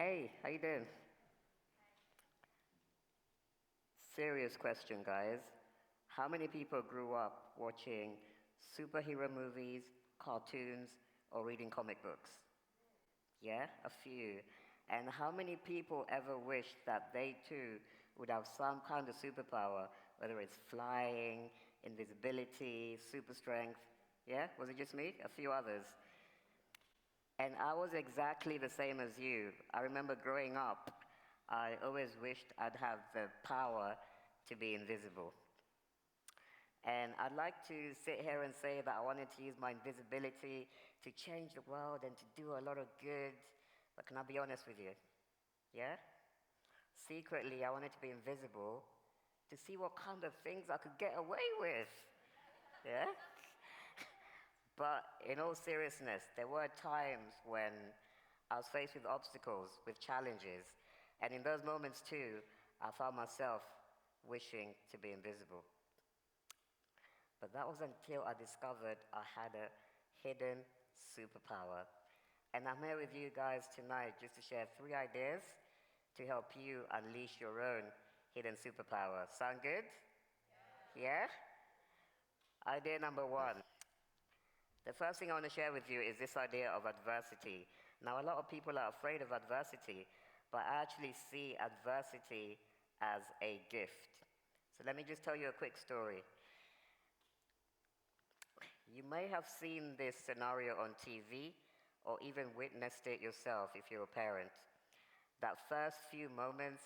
Hey, how you doing? Serious question, guys. How many people grew up watching superhero movies, cartoons, or reading comic books? Yeah, a few. And how many people ever wished that they too would have some kind of superpower, whether it's flying, invisibility, super strength? Yeah, was it just me? A few others. And I was exactly the same as you. I remember growing up, I always wished I'd have the power to be invisible. And I'd like to sit here and say that I wanted to use my invisibility to change the world and to do a lot of good. But can I be honest with you? Yeah? Secretly, I wanted to be invisible to see what kind of things I could get away with. Yeah? But in all seriousness, there were times when I was faced with obstacles, with challenges, and in those moments too, I found myself wishing to be invisible. But that was until I discovered I had a hidden superpower. And I'm here with you guys tonight just to share 3 ideas to help you unleash your own hidden superpower. Sound good? Yeah? Idea number 1. The first thing I want to share with you is this idea of adversity. Now, a lot of people are afraid of adversity, but I actually see adversity as a gift. So let me just tell you a quick story. You may have seen this scenario on TV or even witnessed it yourself if you're a parent. That first few moments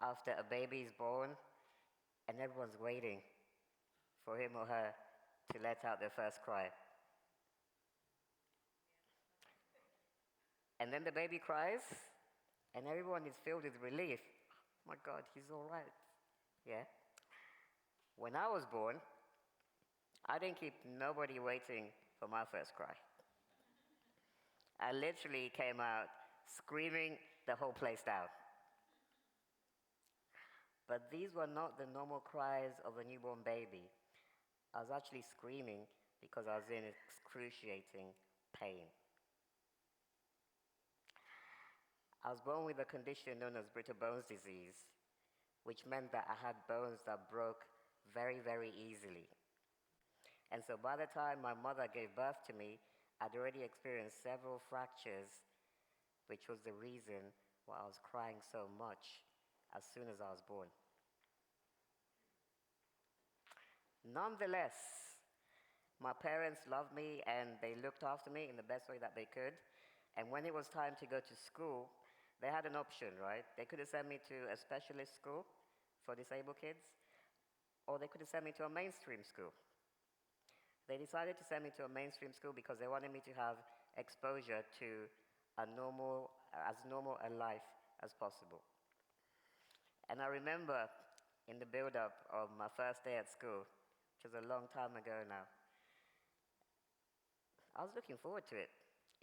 after a baby is born and everyone's waiting for him or her to let out their first cry. And then the baby cries, and everyone is filled with relief. Oh my God, he's all right. Yeah? When I was born, I didn't keep nobody waiting for my first cry. I literally came out screaming the whole place down. But these were not the normal cries of a newborn baby. I was actually screaming because I was in excruciating pain. I was born with a condition known as brittle bones disease, which meant that I had bones that broke very, very easily. And so by the time my mother gave birth to me, I'd already experienced several fractures, which was the reason why I was crying so much as soon as I was born. Nonetheless, my parents loved me and they looked after me in the best way that they could. And when it was time to go to school, they had an option, right? They could have sent me to a specialist school for disabled kids, or they could have sent me to a mainstream school. They decided to send me to a mainstream school because they wanted me to have exposure to as normal a life as possible. And I remember in the build-up of my first day at school, which was a long time ago now, I was looking forward to it.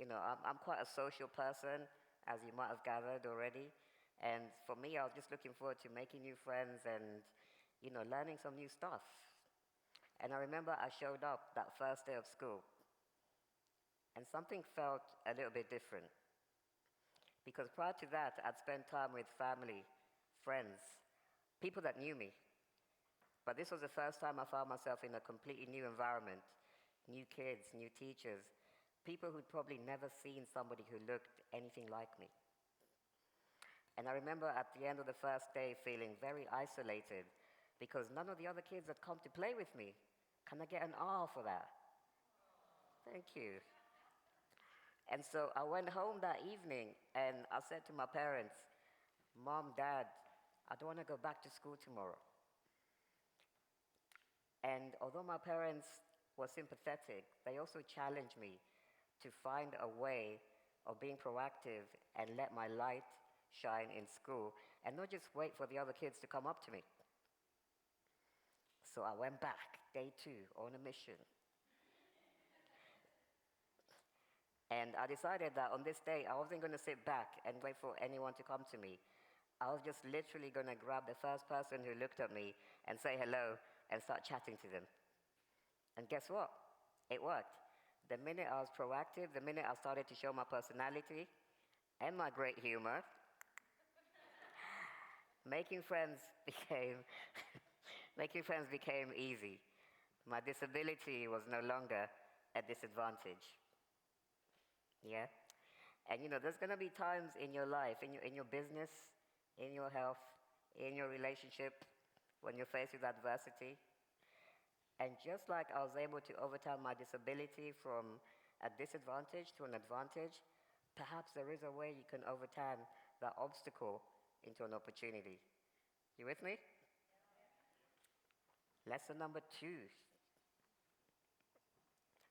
You know, I'm quite a social person, as you might have gathered already. And for me, I was just looking forward to making new friends and, learning some new stuff. And I remember I showed up that first day of school, and something felt a little bit different. Because prior to that, I'd spent time with family, friends, people that knew me. But this was the first time I found myself in a completely new environment, new kids, new teachers, people who'd probably never seen somebody who looked anything like me. And I remember at the end of the first day feeling very isolated because none of the other kids had come to play with me. Can I get an R for that? Thank you. And so I went home that evening and I said to my parents, Mom, Dad, I don't want to go back to school tomorrow. And although my parents were sympathetic, they also challenged me to find a way of being proactive and let my light shine in school and not just wait for the other kids to come up to me. So I went back, day 2, on a mission. And I decided that on this day, I wasn't going to sit back and wait for anyone to come to me. I was just literally going to grab the first person who looked at me and say hello and start chatting to them. And guess what? It worked. The minute I was proactive, the minute I started to show my personality and my great humor, Making friends became making friends became easy. My disability was no longer a disadvantage. Yeah? And there's going to be times in your life, in your business, in your health, in your relationship, when you're faced with adversity. And just like I was able to overcome my disability from a disadvantage to an advantage, perhaps there is a way you can overturn that obstacle into an opportunity. You with me? Lesson number 2.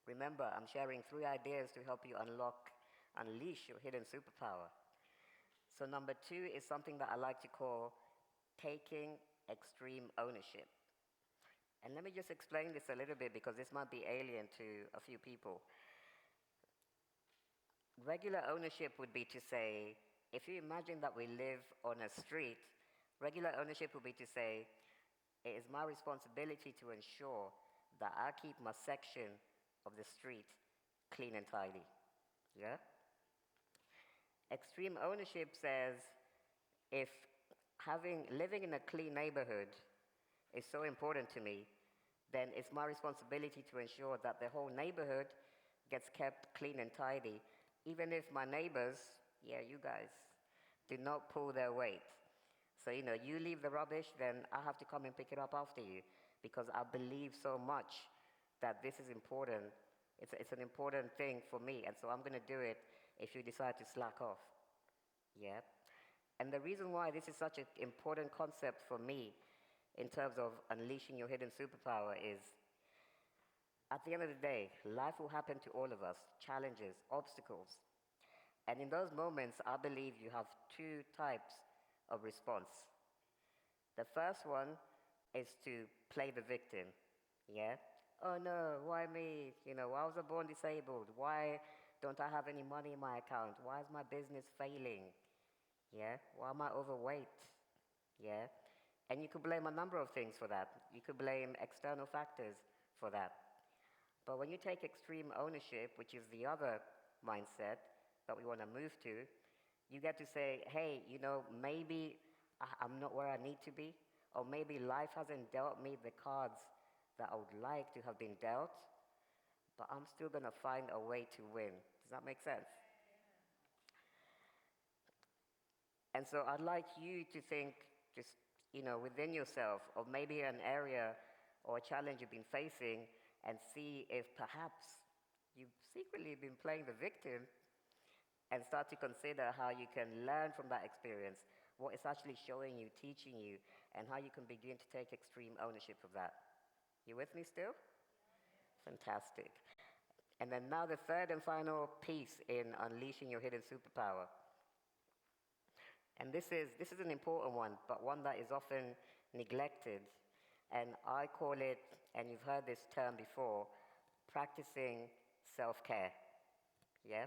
Remember, I'm sharing 3 ideas to help you unleash your hidden superpower. So number 2 is something that I like to call taking extreme ownership. And let me just explain this a little bit because this might be alien to a few people. Regular ownership would be to say, if you imagine that we live on a street, regular ownership would be to say, it is my responsibility to ensure that I keep my section of the street clean and tidy. Yeah? Extreme ownership says, if living in a clean neighborhood is so important to me, then it's my responsibility to ensure that the whole neighborhood gets kept clean and tidy, even if my neighbors, yeah, you guys, do not pull their weight. So, you leave the rubbish, then I have to come and pick it up after you because I believe so much that this is important. It's an important thing for me, and so I'm going to do it if you decide to slack off. Yeah? And the reason why this is such an important concept for me in terms of unleashing your hidden superpower is at the end of the day, life will happen to all of us, challenges, obstacles. And in those moments, I believe you have 2 types of response. The first one is to play the victim. Yeah? Oh no, why me? Why was I born disabled? Why don't I have any money in my account? Why is my business failing? Yeah? Why am I overweight? Yeah? And you could blame a number of things for that. You could blame external factors for that. But when you take extreme ownership, which is the other mindset that we want to move to, you get to say, hey, maybe I'm not where I need to be, or maybe life hasn't dealt me the cards that I would like to have been dealt, but I'm still going to find a way to win. Does that make sense? And so I'd like you to think just, within yourself of maybe an area or a challenge you've been facing and see if perhaps you've secretly been playing the victim and start to consider how you can learn from that experience, what it's actually showing you, teaching you, and how you can begin to take extreme ownership of that. You with me still? Fantastic. And then now the third and final piece in unleashing your hidden superpower. And this is an important one, but one that is often neglected. And I call it, and you've heard this term before, practicing self-care. Yeah?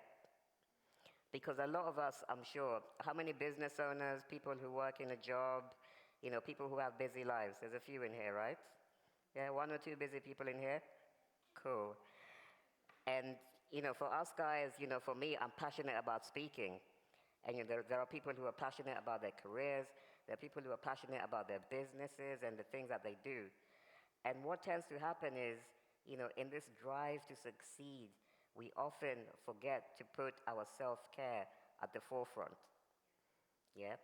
Because a lot of us, I'm sure, how many business owners, people who work in a job, people who have busy lives? There's a few in here, right? Yeah, 1 or 2 busy people in here? Cool. And, for us guys, for me, I'm passionate about speaking. And there are people who are passionate about their careers. There are people who are passionate about their businesses and the things that they do. And what tends to happen is, in this drive to succeed, we often forget to put our self-care at the forefront. Yeah?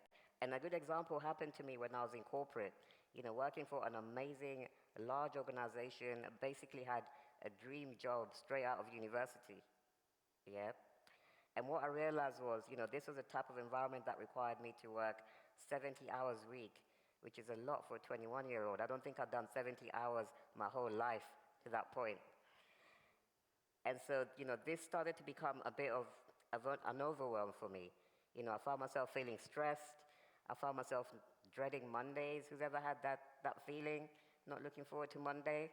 And a good example happened to me when I was in corporate, working for an amazing large organization, basically had a dream job straight out of university. Yeah? And what I realized was, this was a type of environment that required me to work 70 hours a week, which is a lot for a 21-year-old. I don't think I've done 70 hours my whole life to that point. And so, this started to become a bit of an overwhelm for me. I found myself feeling stressed. I found myself dreading Mondays. Who's ever had that feeling? Not looking forward to Monday?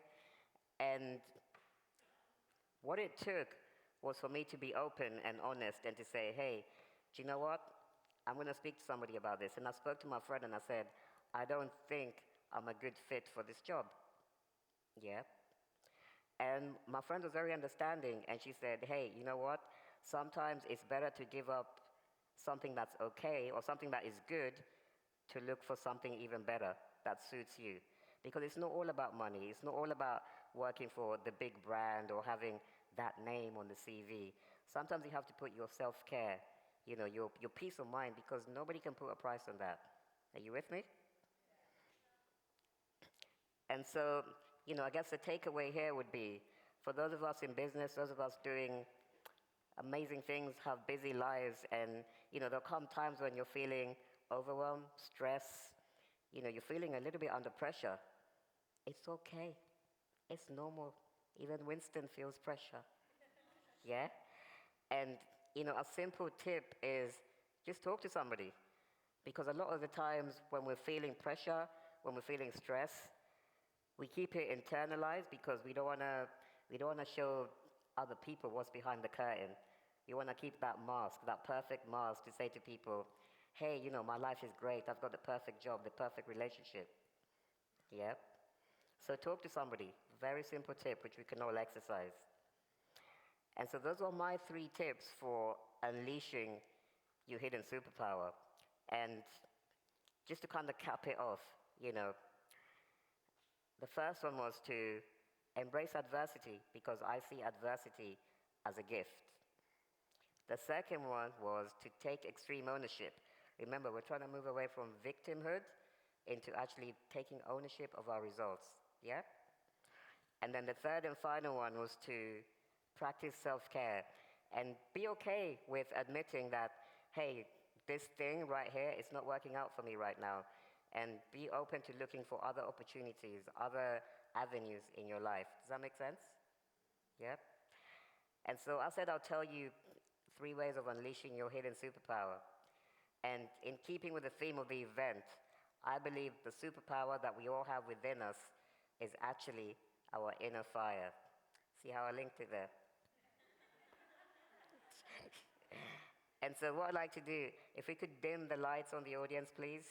And what it took was for me to be open and honest and to say, hey, do you know what? I'm going to speak to somebody about this. And I spoke to my friend and I said, I don't think I'm a good fit for this job. Yeah? And my friend was very understanding and she said, hey, you know what? Sometimes it's better to give up something that's okay or something that is good to look for something even better that suits you. Because it's not all about money. It's not all about working for the big brand or having that name on the CV. Sometimes you have to put your self-care, your peace of mind, because nobody can put a price on that. Are you with me? And so, I guess the takeaway here would be, for those of us in business, those of us doing amazing things, have busy lives, and, there'll come times when you're feeling overwhelmed, stress, you're feeling a little bit under pressure. It's okay. It's normal. Even Winston feels pressure. Yeah? And, a simple tip is just talk to somebody. Because a lot of the times when we're feeling pressure, when we're feeling stress, we keep it internalized because we don't want to show other people what's behind the curtain. You want to keep that mask, that perfect mask to say to people, hey, my life is great. I've got the perfect job, the perfect relationship. Yeah? So talk to somebody. Very simple tip, which we can all exercise. And so those are my 3 tips for unleashing your hidden superpower. And just to kind of cap it off, the first one was to embrace adversity because I see adversity as a gift. The second one was to take extreme ownership. Remember, we're trying to move away from victimhood into actually taking ownership of our results. Yeah? And then the third and final one was to practice self-care and be okay with admitting that, hey, this thing right here is not working out for me right now. And be open to looking for other opportunities, other avenues in your life. Does that make sense? Yeah? And so I said I'll tell you 3 ways of unleashing your hidden superpower. And in keeping with the theme of the event, I believe the superpower that we all have within us is actually our inner fire. See how I linked it there? And so what I'd like to do, if we could dim the lights on the audience, please.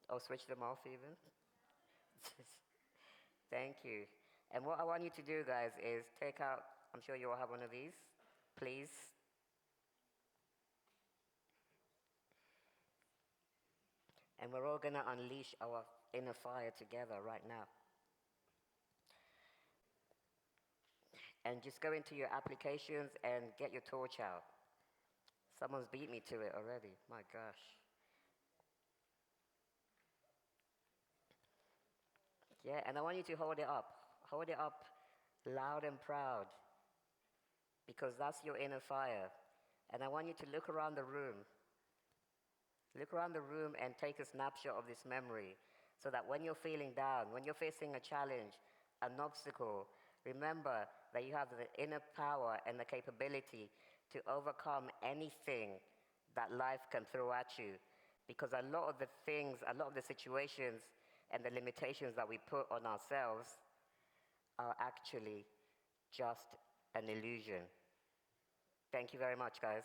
Or switch them off even. Thank you. And what I want you to do, guys, is take out, I'm sure you all have one of these, please. And we're all going to unleash our inner fire together right now. And just go into your applications and get your torch out. Someone's beat me to it already. My gosh. Yeah, and I want you to hold it up. Hold it up loud and proud. Because that's your inner fire. And I want you to look around the room. Look around the room and take a snapshot of this memory so that when you're feeling down, when you're facing a challenge, an obstacle, remember that you have the inner power and the capability to overcome anything that life can throw at you. Because a lot of the things, a lot of the situations and the limitations that we put on ourselves are actually just an illusion. Thank you very much, guys.